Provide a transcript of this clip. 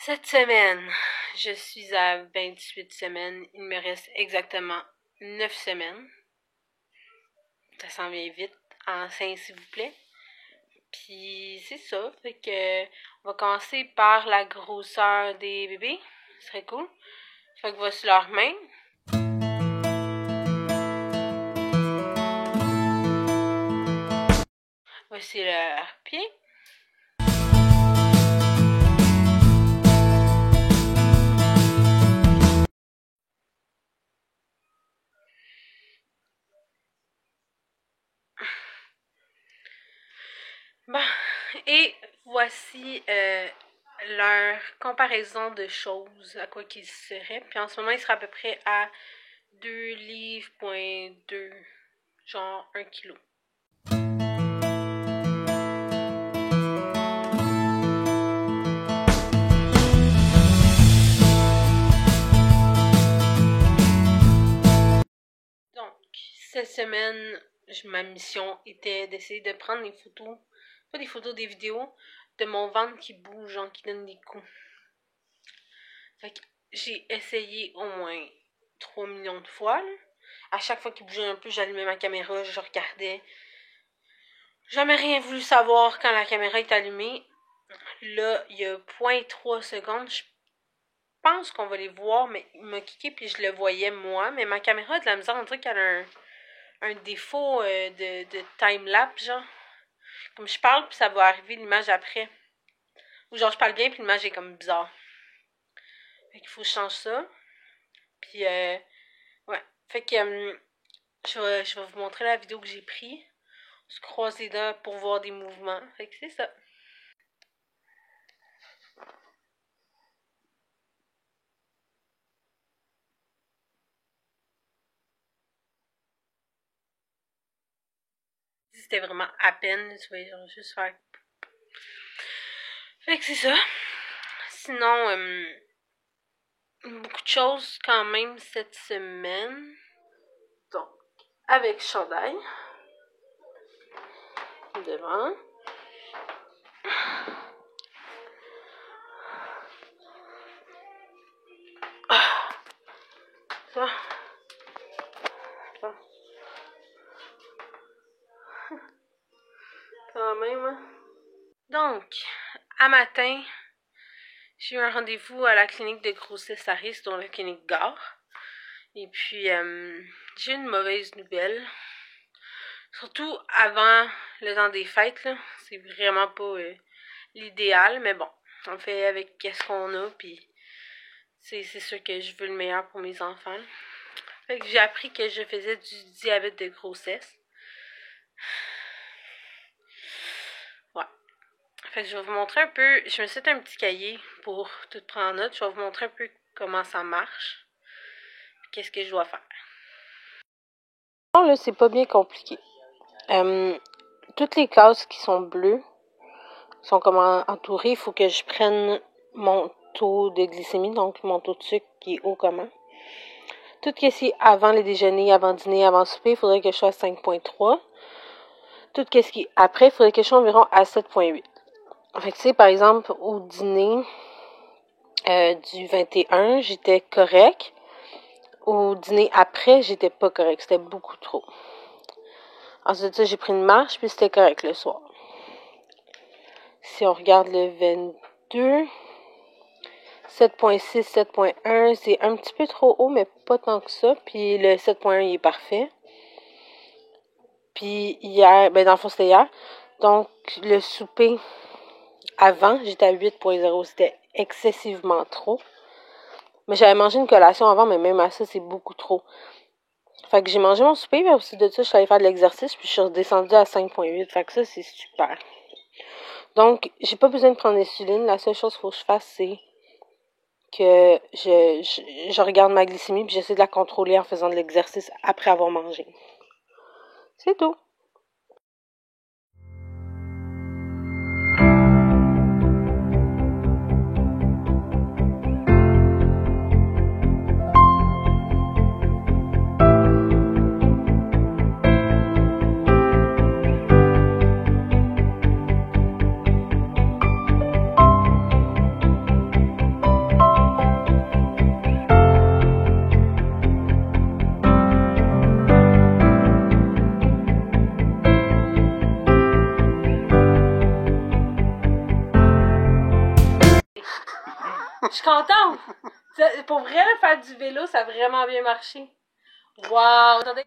Cette semaine, je suis à 28 semaines. Il me reste exactement 9 semaines. Ça s'en vient vite. Enceinte, s'il vous plaît. Puis c'est ça. Fait que on va commencer par la grosseur des bébés. Ce serait cool. Fait que voici leurs mains. Voici leurs pieds. Bon, et voici leur comparaison de choses, à quoi qu'ils seraient. Puis en ce moment, ils seraient à peu près à 2 livres, point 2, genre 1 kilo. Donc, cette semaine, ma mission était d'essayer de prendre des photos, pas des photos, des vidéos de mon ventre qui bouge, genre qui donne des coups. Fait que j'ai essayé au moins 3 millions de fois. Là. À chaque fois qu'il bougeait un peu, j'allumais ma caméra, je regardais. Jamais rien voulu savoir quand la caméra est allumée. Là, il y a 0.3 secondes, je pense qu'on va les voir, mais il m'a kické puis je le voyais moi. Mais ma caméra a de la misère, on dirait qu'elle a un défaut de time-lapse, genre. Comme je parle, puis ça va arriver l'image après. Ou genre, je parle bien, puis l'image est comme bizarre. Fait qu'il faut que je change ça. Puis, ouais. Fait que, je vais vous montrer la vidéo que j'ai prise. On se croise les dents pour voir des mouvements. Fait que c'est ça. C'était vraiment à peine, tu vois, genre juste faire. Fait que c'est ça. Sinon, beaucoup de choses quand même cette semaine. Donc, avec chandail. Devant. Ça. Ça. Quand même, hein. Donc, à matin, j'ai eu un rendez-vous à la clinique de grossesse à risque, dont la clinique Gare. Et puis, j'ai une mauvaise nouvelle. Surtout avant le temps des fêtes, là. C'est vraiment pas l'idéal, mais bon, on fait avec qu'est-ce qu'on a, puis c'est sûr que je veux le meilleur pour mes enfants. Fait que j'ai appris que je faisais du diabète de grossesse. Ouais. Fait que je vais vous montrer un peu, je me suis fait un petit cahier pour tout prendre en note. Je vais vous montrer un peu comment ça marche. Qu'est-ce que je dois faire. Là, c'est pas bien compliqué. Toutes les cases qui sont bleues sont comme entourées. Il faut que je prenne mon taux de glycémie, donc mon taux de sucre qui est haut comment. Tout ce qui est avant le déjeuner, avant dîner, avant souper, il faudrait que je sois à 5.3. Tout ce qui est après, il faudrait que je sois environ à 7.8. Fait que tu sais, par exemple, au dîner du 21, j'étais correct. Au dîner après, j'étais pas correct. C'était beaucoup trop. Ensuite de ça, j'ai pris une marche, puis c'était correct le soir. Si on regarde le 22, 7.6, 7.1, c'est un petit peu trop haut, mais pas tant que ça. Puis le 7.1, il est parfait. Puis hier, dans le fond, c'était hier. Donc, le souper avant, j'étais à 8.0. C'était excessivement trop. Mais j'avais mangé une collation avant, mais même à ça, c'est beaucoup trop. Fait que j'ai mangé mon souper, puis ensuite de ça, je suis allée faire de l'exercice, puis je suis redescendue à 5.8. Fait que ça, c'est super. Donc, j'ai pas besoin de prendre l'insuline. La seule chose qu'il faut que je fasse, c'est que je regarde ma glycémie, puis j'essaie de la contrôler en faisant de l'exercice après avoir mangé. C'est tout. Je suis contente! Pour vrai, faire du vélo, ça a vraiment bien marché. Wow! Attendez.